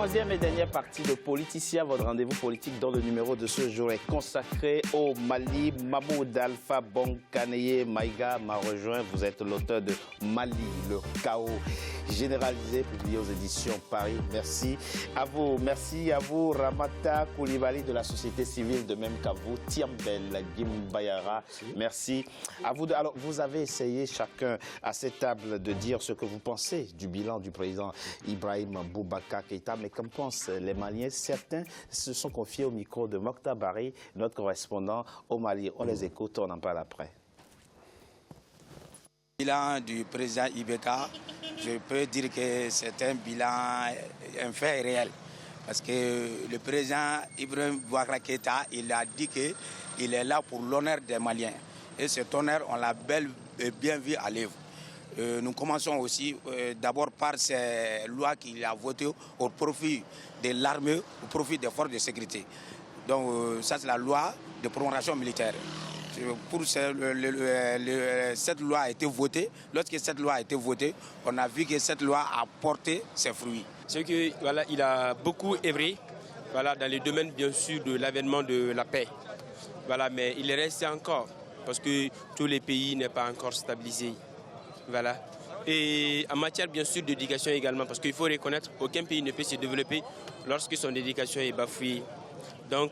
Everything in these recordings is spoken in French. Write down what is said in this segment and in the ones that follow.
Troisième et dernière partie de Politicien, votre rendez-vous politique dont le numéro de ce jour est consacré au Mali. Mahmoud Alpha Bonkaneye Maïga m'a rejoint. Vous êtes l'auteur de Mali, le chaos généralisé, publié aux éditions Paris. Merci à vous. Merci à vous, Ramata Koulibaly de la société civile, de même qu'à vous, Tiambel Gimbayara. Merci à vous. Alors, vous avez essayé chacun à cette table de dire ce que vous pensez du bilan du président Ibrahim Boubacar Keïta. Mais comme pensent les Maliens, certains se sont confiés au micro de Mokhtar Bari, notre correspondant au Mali. On les écoute, on en parle après. Le bilan du président Ibeka, je peux dire que c'est un bilan, un fait réel. Parce que le président Ibrahim Boubacar Keïta, il a dit qu'il est là pour l'honneur des Maliens. Et cet honneur, on l'a bien vu à l'œuvre. Nous commençons aussi d'abord par ces lois qu'il a votées au profit de l'armée, au profit des forces de sécurité. Donc ça c'est la loi de prolongation militaire. Pour cette loi a été votée. Lorsque cette loi a été votée, on a vu que cette loi a porté ses fruits. C'est que voilà, il a beaucoup œuvré, voilà, dans le domaine bien sûr de l'avènement de la paix. Voilà, mais il reste encore parce que tous les pays n'est pas encore stabilisé. Voilà. Et en matière bien sûr d'éducation également, parce qu'il faut reconnaître qu'aucun pays ne peut se développer lorsque son éducation est bafouée. Donc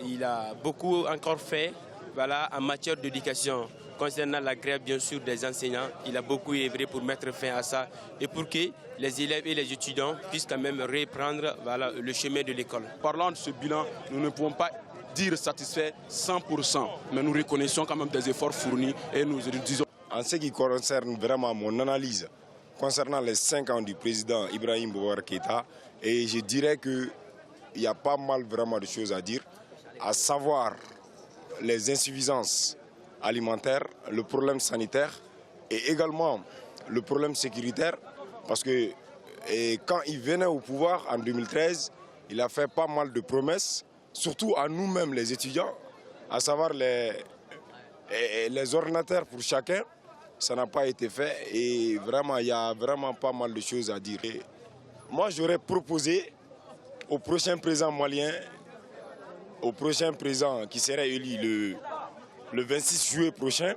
il a beaucoup encore fait, voilà, en matière d'éducation. Concernant la grève bien sûr des enseignants, il a beaucoup œuvré pour mettre fin à ça et pour que les élèves et les étudiants puissent quand même reprendre, voilà, le chemin de l'école. Parlant de ce bilan, nous ne pouvons pas dire satisfait 100%, mais nous reconnaissons quand même des efforts fournis et nous disons. En ce qui concerne vraiment mon analyse concernant les 5 ans du président Ibrahim Boubacar Keïta, et je dirais qu'il y a pas mal vraiment de choses à dire, à savoir les insuffisances alimentaires, le problème sanitaire et également le problème sécuritaire, parce que quand il venait au pouvoir en 2013, il a fait pas mal de promesses, surtout à nous-mêmes les étudiants, à savoir les ordinateurs pour chacun. Ça n'a pas été fait et vraiment, il y a vraiment pas mal de choses à dire. Et moi, j'aurais proposé au prochain président malien, au prochain président qui serait élu le 26 juillet prochain,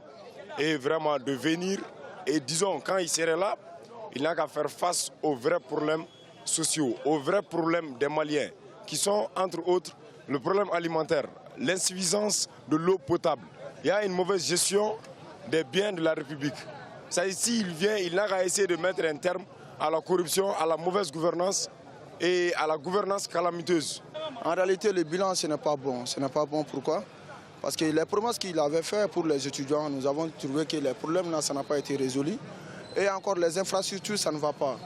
et vraiment de venir et disons, quand il serait là, il n'a qu'à faire face aux vrais problèmes sociaux, aux vrais problèmes des Maliens, qui sont entre autres le problème alimentaire, l'insuffisance de l'eau potable. Il y a une mauvaise gestion des biens de la République. Ça ici, il vient, il n'a qu'à essayer de mettre un terme à la corruption, à la mauvaise gouvernance et à la gouvernance calamiteuse. En réalité, le bilan, ce n'est pas bon. Ce n'est pas bon, pourquoi? Parce que les promesses qu'il avait faites pour les étudiants, nous avons trouvé que les problèmes là, ça n'a pas été résolu. Et encore les infrastructures, ça ne va pas.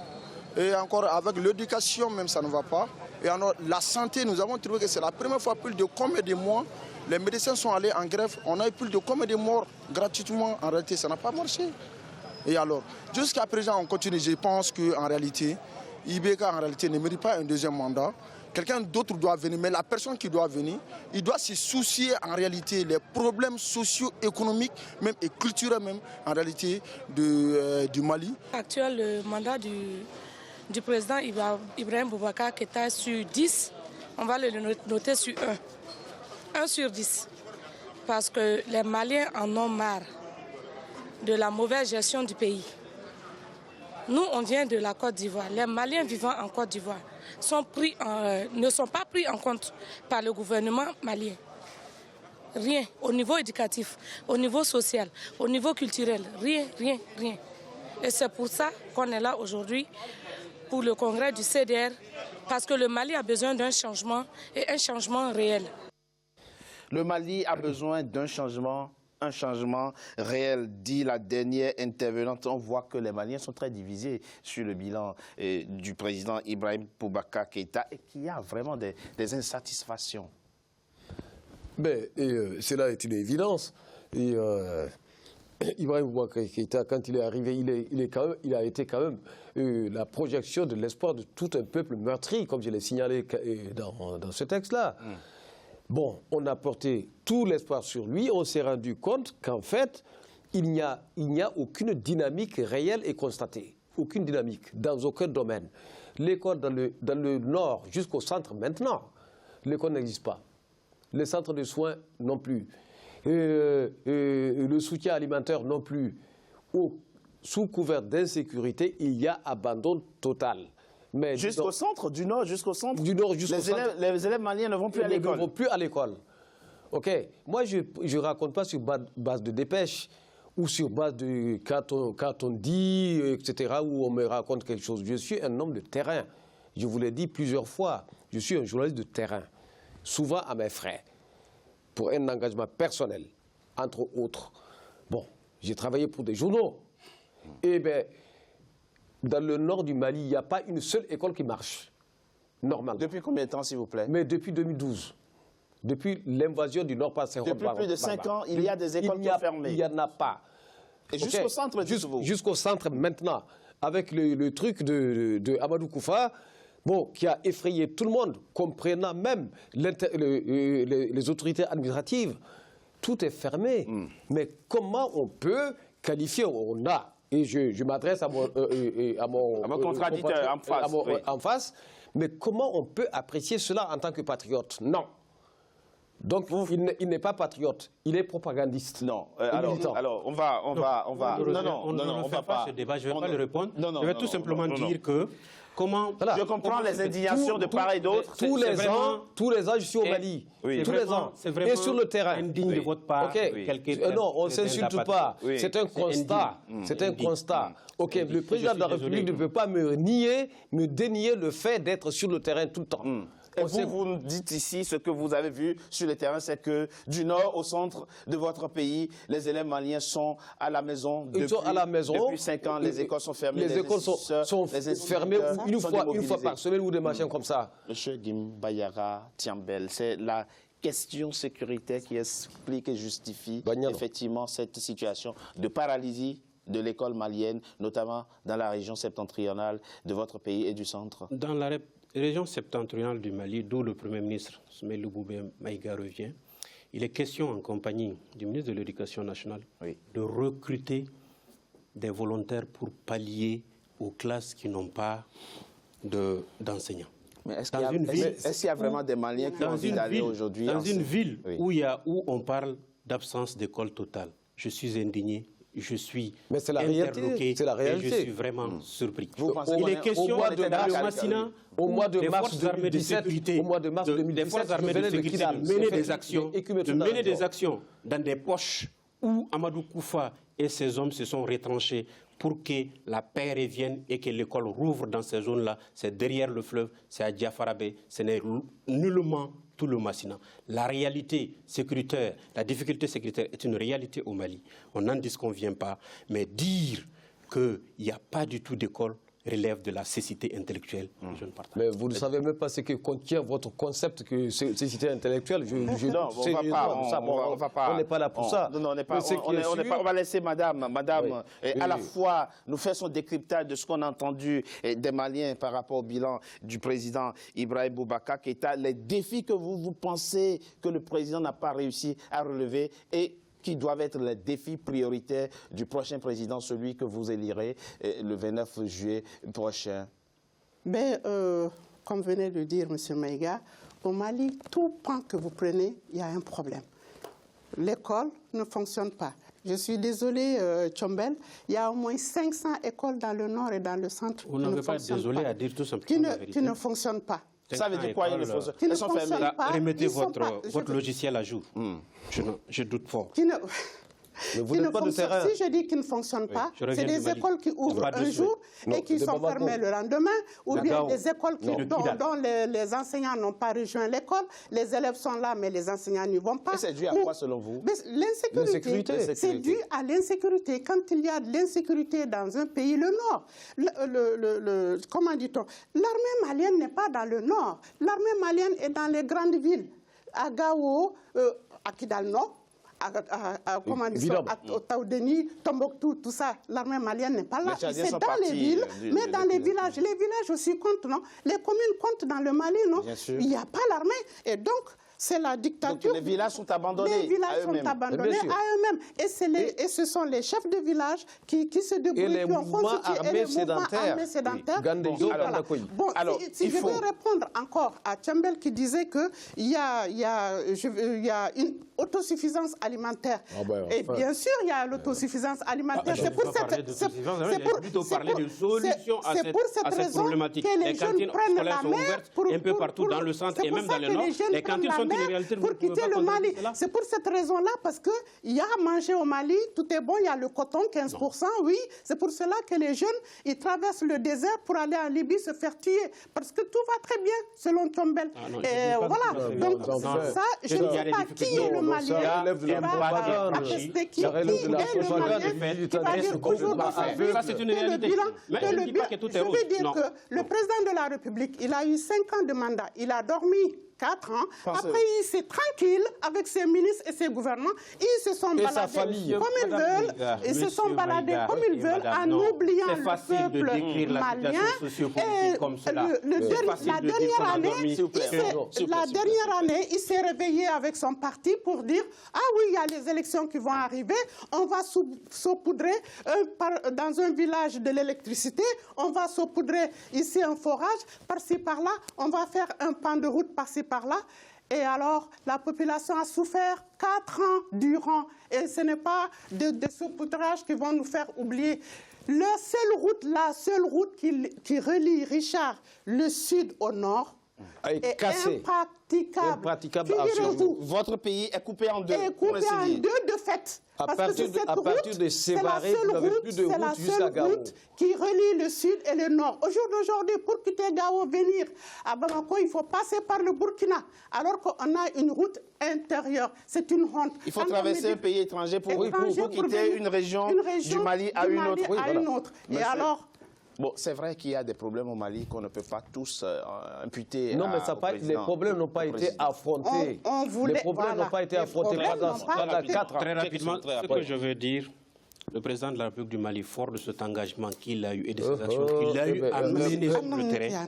Et encore avec l'éducation même, ça ne va pas. Et alors la santé, nous avons trouvé que c'est la première fois plus de combien de mois les médecins sont allés en grève, on a eu plus de combien de morts gratuitement. En réalité, ça n'a pas marché. Et alors, jusqu'à présent, on continue. Je pense qu'en réalité, Ibeka en réalité ne mérite pas un deuxième mandat. Quelqu'un d'autre doit venir, mais la personne qui doit venir, il doit se soucier en réalité des problèmes socio-économiques, même et culturels même, en réalité, du Mali. Actuel, le mandat du président Ibrahim Boubacar Keïta sur 10, on va le noter sur 1 sur 10. Parce que les Maliens en ont marre de la mauvaise gestion du pays. Nous, on vient de la Côte d'Ivoire. Les Maliens vivant en Côte d'Ivoire ne sont pas pris en compte par le gouvernement malien. Rien. Au niveau éducatif, au niveau social, au niveau culturel, rien. Et c'est pour ça qu'on est là aujourd'hui pour le congrès du CDR, parce que le Mali a besoin d'un changement et un changement réel. Le Mali a besoin d'un changement, réel, dit la dernière intervenante. On voit que les Maliens sont très divisés sur le bilan du président Ibrahim Boubacar Keïta et qu'il y a vraiment des insatisfactions. Mais cela est une évidence. Et, Ibrahim Boubacar Keïta, quand il est arrivé, il a été quand même la projection de l'espoir de tout un peuple meurtri, comme je l'ai signalé dans ce texte-là. Bon, on a porté tout l'espoir sur lui, on s'est rendu compte qu'en fait, il n'y a aucune dynamique réelle et constatée. Aucune dynamique, dans aucun domaine. L'école dans le nord jusqu'au centre maintenant, l'école n'existe pas. Les centres de soins non plus. Le soutien alimentaire non plus. Sous couvert d'insécurité, il y a abandon total. Jusqu'au centre, du nord jusqu'au centre. Du nord jusqu'au centre. Les élèves maliens ne vont plus à l'école. Ils ne vont plus à l'école. Ok. Moi, je ne raconte pas sur base de dépêche ou sur base de quand on dit, etc., où on me raconte quelque chose. Je suis un homme de terrain. Je vous l'ai dit plusieurs fois. Je suis un journaliste de terrain. Souvent à mes frais. Pour un engagement personnel, entre autres. Bon, j'ai travaillé pour des journaux. Eh bien, dans le nord du Mali, il n'y a pas une seule école qui marche. Normalement. Depuis combien de temps, s'il vous plaît? Mais depuis 2012. Depuis l'invasion du Nord par Sahel. Depuis plus de 5 ans, il y a des écoles qui sont fermées. Il n'y en a pas. Et jusqu'au centre, dites-vous? Jusqu'au centre maintenant, avec le truc de Amadou Koufa, bon, qui a effrayé tout le monde, comprenant même les autorités administratives. Tout est fermé. Mais comment on peut qualifier, et je m'adresse à mon contradicteur en face, mais comment on peut apprécier cela en tant que patriote? Non. Donc, il n'est pas patriote, il est propagandiste. Non, alors on va... On ne va pas ce débat, je ne vais pas le répondre. Je vais tout simplement dire que... Je comprends les indignations de part et d'autre. Tous les ans, je suis au Mali. Tous les ans. Et sur le terrain. Indigne de votre part. Non, on ne s'insulte pas. C'est un constat. C'est un constat. Ok, le président de la République ne peut pas me dénier le fait d'être sur le terrain tout le temps. Et vous nous dites ici, ce que vous avez vu sur le terrain, c'est que du nord au centre de votre pays, les élèves maliens sont à la maison. Depuis 5 ans, les écoles sont fermées. Les écoles sont fermées une fois par semaine ou des machins comme ça. Monsieur Gimbayara Tiambel, c'est la question sécuritaire qui explique et justifie effectivement cette situation de paralysie de l'école malienne, notamment dans la région septentrionale de votre pays et du centre. Dans la région septentrionale du Mali, d'où le Premier ministre Soumaïla Maïga revient, il est question en compagnie du ministre de l'Éducation nationale de recruter des volontaires pour pallier aux classes qui n'ont pas d'enseignants. Mais est-ce qu'il y a vraiment des Maliens qui ont envie d'aller aujourd'hui? Dans une ville où on parle d'absence d'école totale, je suis indigné. Je suis interloqué et je suis vraiment surpris. Il est question au mois de mars 2017, des forces armées de sécurité de mener des actions dans des poches où Amadou Koufa et ses hommes se sont retranchés pour que la paix revienne et que l'école rouvre dans ces zones-là. C'est derrière le fleuve, c'est à Diafarabé, ce n'est nullement tout le Massina. La réalité sécuritaire, la difficulté sécuritaire est une réalité au Mali. On n'en disconvient pas, mais dire qu'il n'y a pas du tout d'école relève de la cécité intellectuelle. Je ne partage. Mais vous ne savez même pas ce que contient votre concept que cécité intellectuelle. Non, on va pas. On n'est pas là pour ça. Non, on va laisser madame à la fois nous faire son décryptage de ce qu'on a entendu des Maliens par rapport au bilan du président Ibrahim Boubacar Keïta, les défis que vous pensez que le président n'a pas réussi à relever et qui doivent être les défis prioritaires du prochain président, celui que vous élirez le 29 juillet prochain? Mais, comme venait de dire M. Maïga, au Mali, tout pan que vous prenez, il y a un problème. L'école ne fonctionne pas. Je suis désolé, Tchombel, il y a au moins 500 écoles dans le nord et dans le centre qui ne fonctionnent pas. Vous n'avez pas désolé à dire tout simplement la vérité. Qui ne fonctionnent pas. Ça veut dire quoi? Elles sont fermées. Remettez votre logiciel à jour. Je doute fort. Mais vous n'êtes pas de terrain. Si je dis qu'ils ne fonctionnent pas, c'est des écoles qui ouvrent un jour et qui sont fermées le lendemain, ou bien des écoles dont les enseignants n'ont pas rejoint l'école, les élèves sont là, mais les enseignants n'y vont pas. Et c'est dû à quoi selon vous? L'insécurité. C'est dû à l'insécurité. Quand il y a de l'insécurité dans un pays, le Nord, comment dit-on? L'armée malienne n'est pas dans le Nord. L'armée malienne est dans les grandes villes. À Gao, à Kidal-Nord, comment dire ça, à Taoudeni, Tombouctou, tout ça, l'armée malienne n'est pas là. C'est dans les villes, mais dans les villages. Les villages aussi comptent, non? Les communes comptent dans le Mali, non? Il n'y a pas l'armée. Et donc, C'est la dictature. Donc les villages sont abandonnés. Les villages sont abandonnés à eux-mêmes. Et ce sont les chefs de village qui se débrouillent. Et les mouvements armés sédentaires. Alors, si je veux répondre encore à Tchambel qui disait qu'il y a une autosuffisance alimentaire. Et bien sûr, il y a l'autosuffisance alimentaire. C'est pour cette raison que les jeunes prennent la mer un peu partout dans le centre et même dans le nord. Les cantines sont une réalité. Pour quitter le Mali. C'est pour cette raison-là, parce qu'il y a à manger au Mali, tout est bon, il y a le coton, 15%, oui. C'est pour cela que les jeunes, ils traversent le désert pour aller en Libye se faire tuer. Parce que tout va très bien, selon Tchambel. Et voilà. Donc, ça, je ne sais pas qui est le Malien. Ça relève de la propagande. Ça relève de la propagande. Ça, c'est une réalité. Mais je ne dis pas que tout est rose. Je veux dire que le président de la République, il a eu 5 ans de mandat. Il a dormi 4 ans. Après, il s'est tranquille avec ses ministres et ses gouvernements. Ils se sont baladés comme ils veulent. Ils se sont baladés comme ils veulent en oubliant le peuple malien. La dernière année, il s'est réveillé avec son parti pour dire « Ah oui, il y a les élections qui vont arriver. On va saupoudrer dans un village de l'électricité. On va saupoudrer ici un forage. Par-ci, par-là. On va faire un pan de route par-ci, par-là. » Et alors, la population a souffert 4 ans durant. Et ce n'est pas de saupoudrage qui vont nous faire oublier. La seule route qui relie, Richard, le sud au nord, est impraticable. Votre pays est coupé en deux. Est coupé en deux de fait. À partir de Sévaré, vous n'avez plus de route jusqu'à Gao. C'est la seule route qui relie le sud et le nord. Au jour d'aujourd'hui, pour quitter Gao, venir à Bamako, il faut passer par le Burkina, alors qu'on a une route intérieure. C'est une honte. Il faut traverser un pays étranger pour quitter une région du Mali à une autre. Et alors... Bon, c'est vrai qu'il y a des problèmes au Mali qu'on ne peut pas tous imputer. Non, mais les problèmes n'ont pas été affrontés. Les problèmes n'ont pas été affrontés pendant 4 ans. Très rapidement, ce que je veux dire, le président de la République du Mali, fort de cet engagement qu'il a eu et de ces actions qu'il a eu à mener sur le terrain,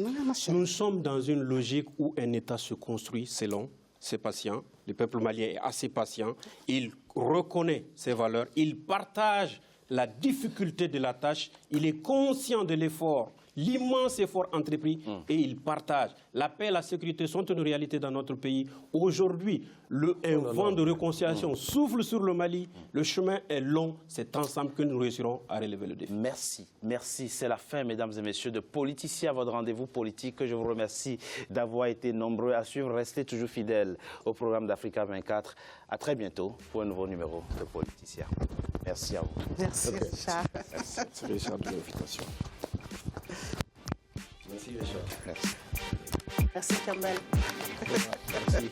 nous sommes dans une logique où un État se construit selon ses patients. Le peuple malien est assez patient. Il reconnaît ses valeurs. Il partage la difficulté de la tâche, il est conscient de l'effort, l'immense effort entrepris et il partage. La paix et la sécurité sont une réalité dans notre pays. Aujourd'hui, un vent de réconciliation souffle sur le Mali. Le chemin est long. C'est ensemble que nous réussirons à relever le défi. Merci. C'est la fin, mesdames et messieurs, de Politicien, votre rendez-vous politique. Je vous remercie d'avoir été nombreux à suivre. Restez toujours fidèles au programme d'Africa 24. À très bientôt pour un nouveau numéro de Politicien. Merci à vous. Merci, Richard. Merci, Richard, de l'invitation. Merci, Richard. Merci, Campbell. Merci.